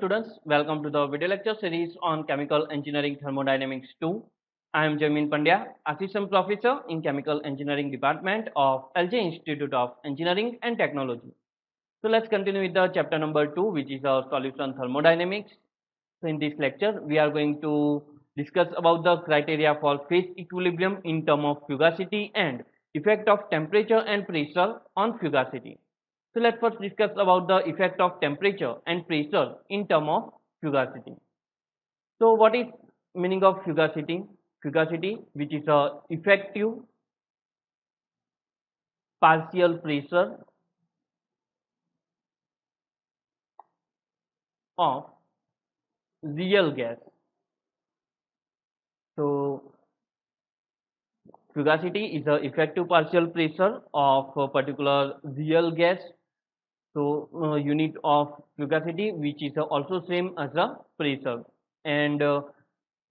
students, welcome to the video lecture series on Chemical Engineering Thermodynamics 2. I am Jamin Pandya, Assistant Professor in Chemical Engineering Department of LJIET Institute of Engineering and Technology. So let's continue with the chapter number 2, which is our solution thermodynamics. So in this lecture, we are going to discuss about the criteria for phase equilibrium in terms of fugacity and effect of temperature and pressure on fugacity. So let's first discuss about the effect of temperature and pressure in terms of fugacity. So what is meaning of fugacity? Fugacity, which is a effective partial pressure of real gas. So fugacity is the effective partial pressure of a particular real gas. So unit of fugacity, which is also same as a pressure, and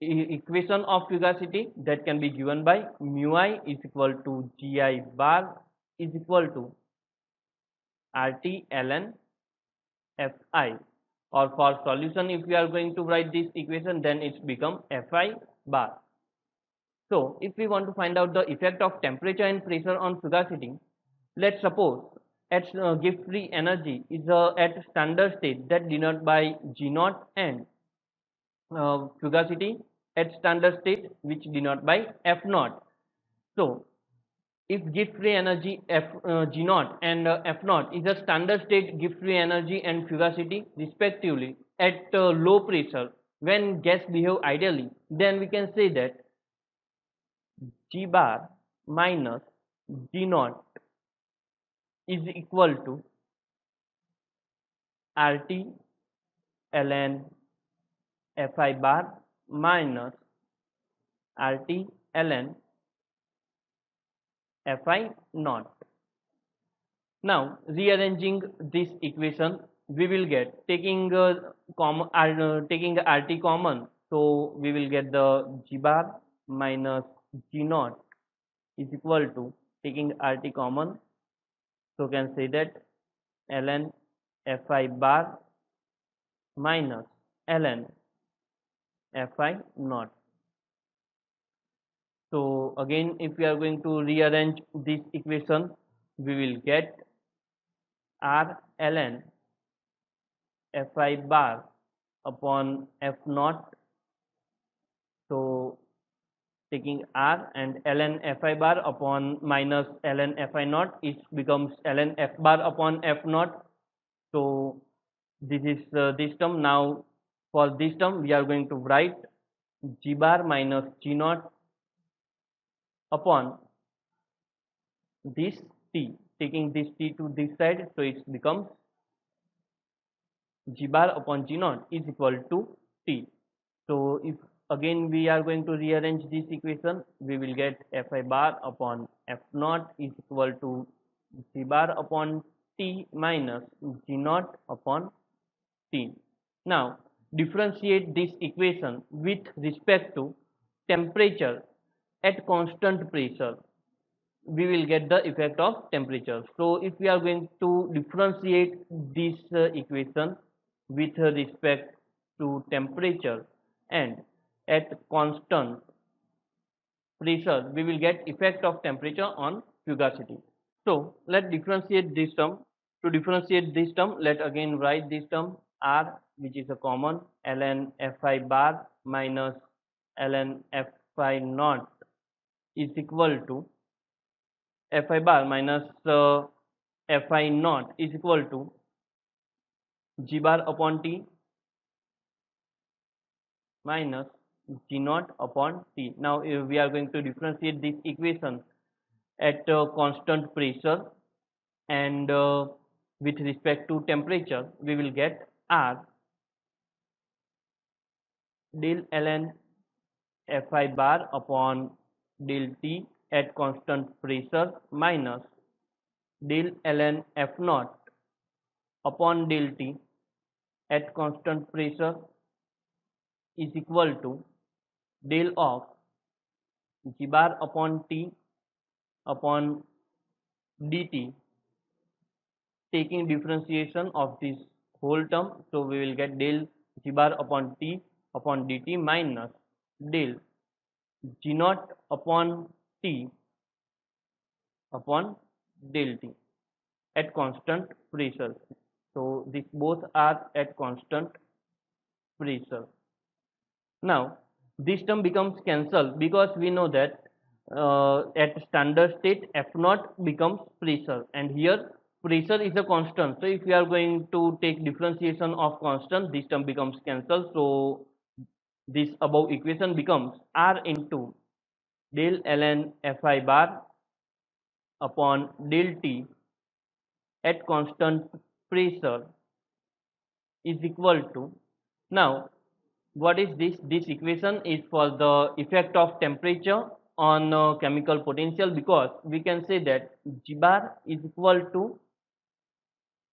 equation of fugacity that can be given by mu I is equal to Gi bar is equal to RT ln Fi, or for solution if we are going to write this equation, then it's become Fi bar. So if we want to find out the effect of temperature and pressure on fugacity, let's suppose at gift free energy is at standard state that denoted by G naught, and fugacity at standard state which denoted by F naught. So if gift free energy G naught and F naught is a standard state gift free energy and fugacity respectively at low pressure when gas behave ideally, then we can say that G bar minus G naught is equal to RT ln Fi bar minus RT ln Fi naught. Now rearranging this equation, we will get taking taking RT common, so we will get the G bar minus G naught is equal to, taking RT common, so can say that ln Fi bar minus ln Fi naught. So again, if we are going to rearrange this equation, we will get R ln Fi bar upon F naught. So taking R and ln Fi bar upon minus ln Fi naught, it becomes ln F bar upon F naught. So this is this term. Now for this term we are going to write G bar minus G naught upon this T, taking this T to this side, so it becomes G bar upon G naught is equal to T. So if again we are going to rearrange this equation, we will get Fi bar upon F naught is equal to G bar upon T minus G naught upon T. Now differentiate this equation with respect to temperature at constant pressure, we will get the effect of temperature. So if we are going to differentiate this equation with respect to temperature and at constant pressure, we will get effect of temperature on fugacity. So let's differentiate this term. To differentiate this term, let again write this term R, which is a common, ln Fi bar minus ln Fi naught is equal to Fi bar minus Fi naught is equal to G bar upon T minus G naught upon T. Now we are going to differentiate this equation at constant pressure and with respect to temperature, we will get R del ln Fi bar upon del T at constant pressure minus del ln F naught upon del T at constant pressure is equal to del of G bar upon T upon dt, taking differentiation of this whole term, so we will get del g bar upon t upon dt minus del g naught upon t upon del t at constant pressure. So these both are at constant pressure. Now this term becomes cancelled because we know that at standard state F naught becomes pressure, and here pressure is a constant. So if we are going to take differentiation of constant, this term becomes cancelled. So this above equation becomes R into del ln Fi bar upon del T at constant pressure is equal to, now what is this? This equation is for the effect of temperature on chemical potential, because we can say that G bar is equal to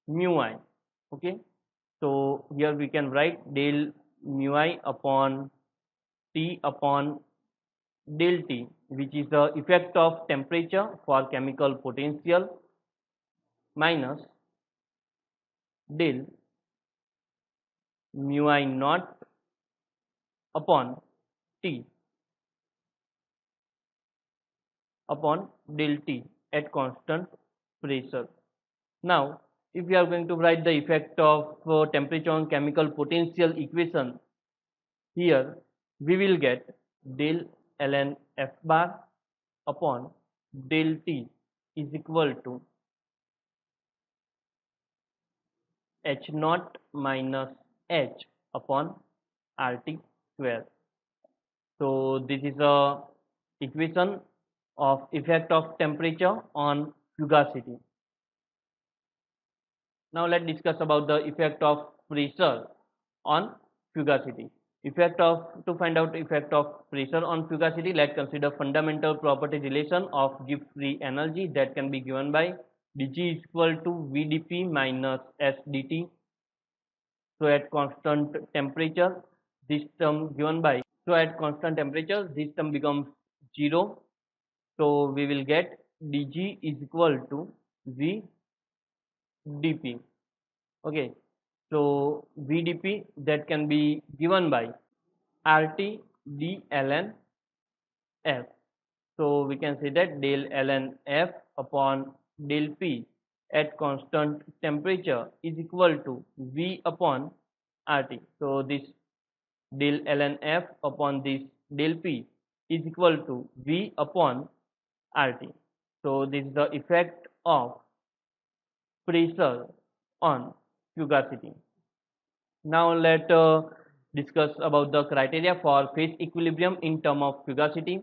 mu I. Okay, so here we can write del mu I upon T upon del T, which is the effect of temperature for chemical potential, minus del mu I naught upon T upon del T at constant pressure. Now if we are going to write the effect of temperature on chemical potential equation, here we will get del ln F bar upon del T is equal to H naught minus H upon RT square. So this is a equation of effect of temperature on fugacity. Now let's discuss about the effect of pressure on fugacity. To find out effect of pressure on fugacity, let's consider fundamental property relation of Gibbs free energy that can be given by dg is equal to vdp minus sdt. So at constant temperature, this term given by, so at constant temperature this term becomes 0. So we will get dg is equal to vdp. Okay, so vdp that can be given by RT d ln F. So we can say that del ln F upon del P at constant temperature is equal to V upon RT. So this del ln F upon this del P is equal to V upon RT. So this is the effect of pressure on fugacity. Now let discuss about the criteria for phase equilibrium in term of fugacity.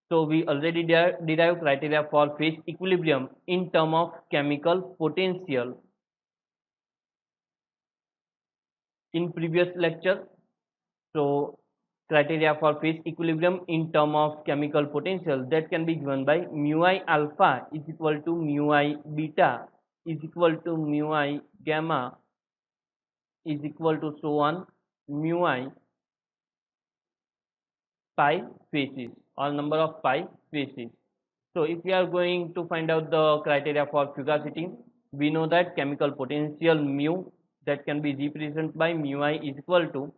So we already derived criteria for phase equilibrium in term of chemical potential in previous lecture. So criteria for phase equilibrium in term of chemical potential that can be given by mu I alpha is equal to mu I beta is equal to mu I gamma is equal to so on mu I pi phases, or number of pi phases. So if we are going to find out the criteria for fugacity, we know that chemical potential mu that can be represented by mu I is equal to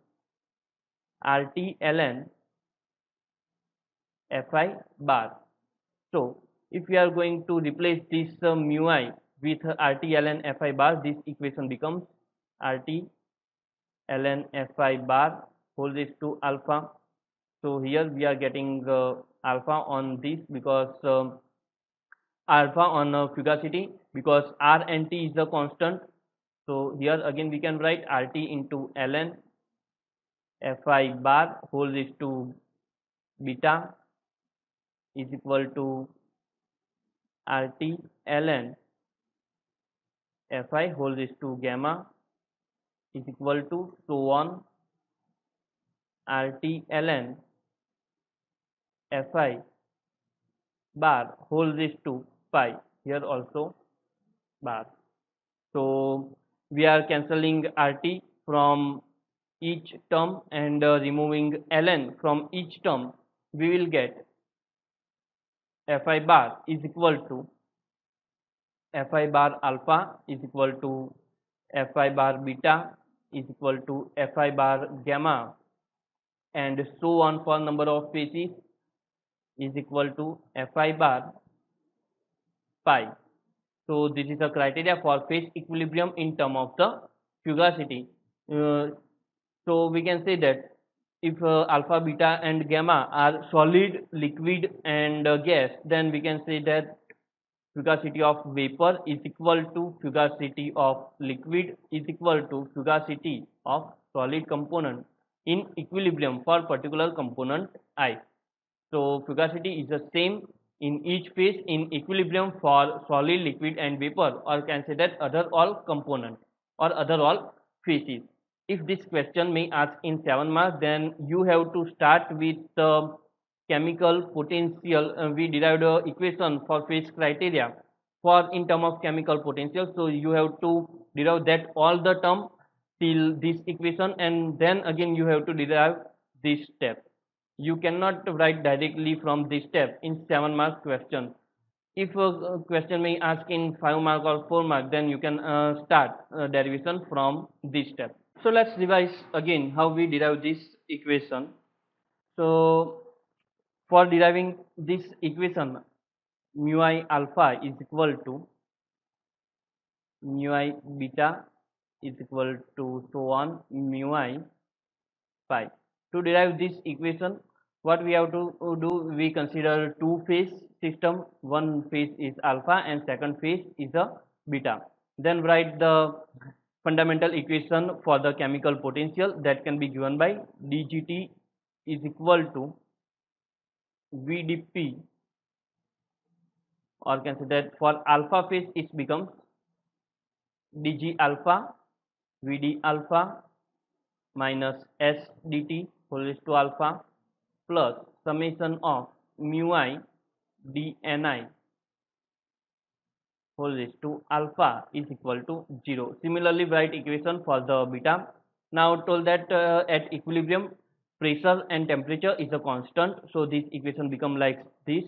RT ln Fi bar. So if we are going to replace this mu I with RT ln Fi bar, this equation becomes RT ln Fi bar whole raised to alpha. So here we are getting alpha on this because alpha on fugacity, because R and T is the constant. So here again we can write RT into ln Fi bar whole raised to beta is equal to RT ln Fi whole raised to gamma is equal to so on RT ln Fi bar whole raised to pi, here also bar. So we are cancelling RT from each term and removing ln from each term. We will get Fi bar is equal to Fi bar alpha is equal to Fi bar beta is equal to Fi bar gamma, and so on for number of phases is equal to Fi bar pi. So this is the criteria for phase equilibrium in term of the fugacity. Uh, so we can say that if alpha, beta and gamma are solid, liquid and gas, then we can say that fugacity of vapor is equal to fugacity of liquid is equal to fugacity of solid component in equilibrium for particular component I. So fugacity is the same in each phase in equilibrium for solid, liquid and vapor, or can say that other all component or other all phases. If this question may ask in 7 marks, then you have to start with the chemical potential. We derived a equation for phase criteria for in term of chemical potential. So you have to derive that all the term till this equation, and then again you have to derive this step. You cannot write directly from this step in 7 mark question. If a question may ask in 5 mark or 4 mark, then you can start derivation from this step. So let's revise again how we derive this equation. So for deriving this equation, mu I alpha is equal to mu I beta is equal to so on mu I pi. To derive this equation, what we have to do, we consider two phase system. One phase is alpha and second phase is a beta. Then write the fundamental equation for the chemical potential that can be given by dgt is equal to vdp, or can say that for alpha phase it becomes dg alpha vd alpha minus s dt whole raised to alpha plus summation of mu I dni whole raised to alpha is equal to 0. Similarly, write equation for the beta. Now told that at equilibrium pressure and temperature is a constant, so this equation become like this: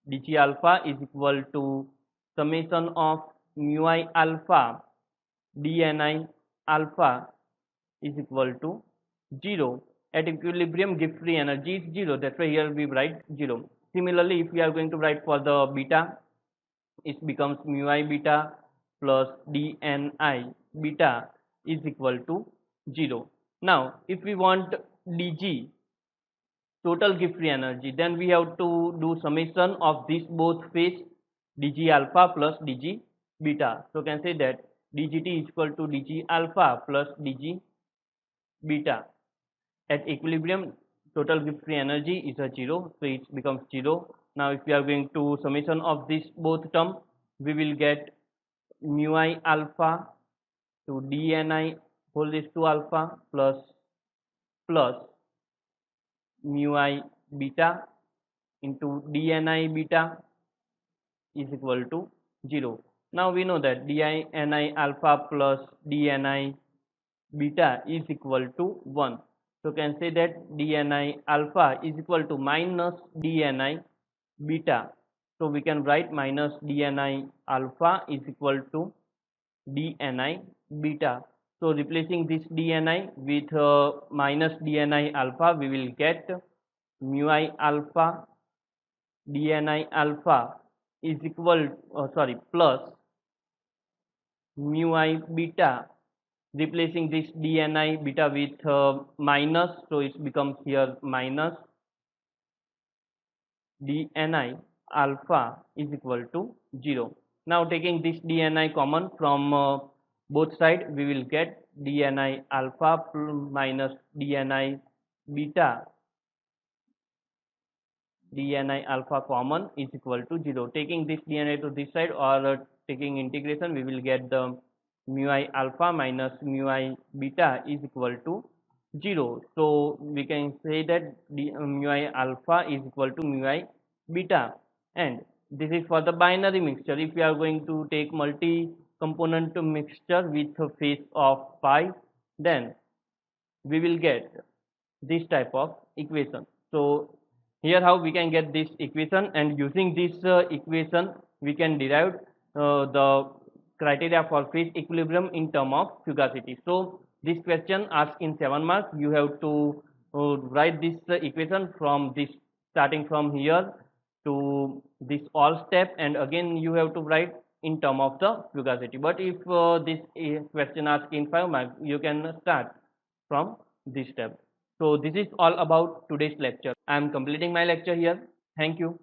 dg alpha is equal to summation of mu I alpha dni alpha is equal to 0. At equilibrium gift free energy is 0, that's why here we write 0. Similarly, if we are going to write for the beta, it becomes mu I beta plus dni beta is equal to 0. Now if we want dg total gift free energy, then we have to do summation of this both phase dg alpha plus dg beta. So can say that dgt is equal to dg alpha plus dg beta. At equilibrium total gift free energy is a 0, so it becomes 0. Now if we are going to summation of this both term, we will get mu I alpha to dni whole raised to alpha plus mu I beta into dni beta is equal to 0. Now we know that dni alpha plus dni beta is equal to 1. So can say that dni alpha is equal to minus dni beta. So we can write minus dni alpha is equal to dni beta. So replacing this dni with minus dni alpha, we will get mu I alpha dni alpha is equal plus mu I beta. Replacing this dni beta with minus, so it becomes here minus dni alpha is equal to 0. Now taking this dni common from both sides, we will get dni alpha minus dni beta, dni alpha common is equal to 0. Taking this dni to this side or taking integration, we will get the mu I alpha minus mu I beta is equal to 0. So we can say that mu I alpha is equal to mu I beta, and this is for the binary mixture. If we are going to take multi-component mixture with a phase of pi, then we will get this type of equation. So here how we can get this equation, and using this equation we can derive the criteria for phase equilibrium in term of fugacity. So this question asked in 7 marks, you have to write this equation from this, starting from here to this all step, and again you have to write in term of the fugacity. But if this question asked in 5 marks, you can start from this step. So this is all about today's lecture. I am completing my lecture here. Thank you.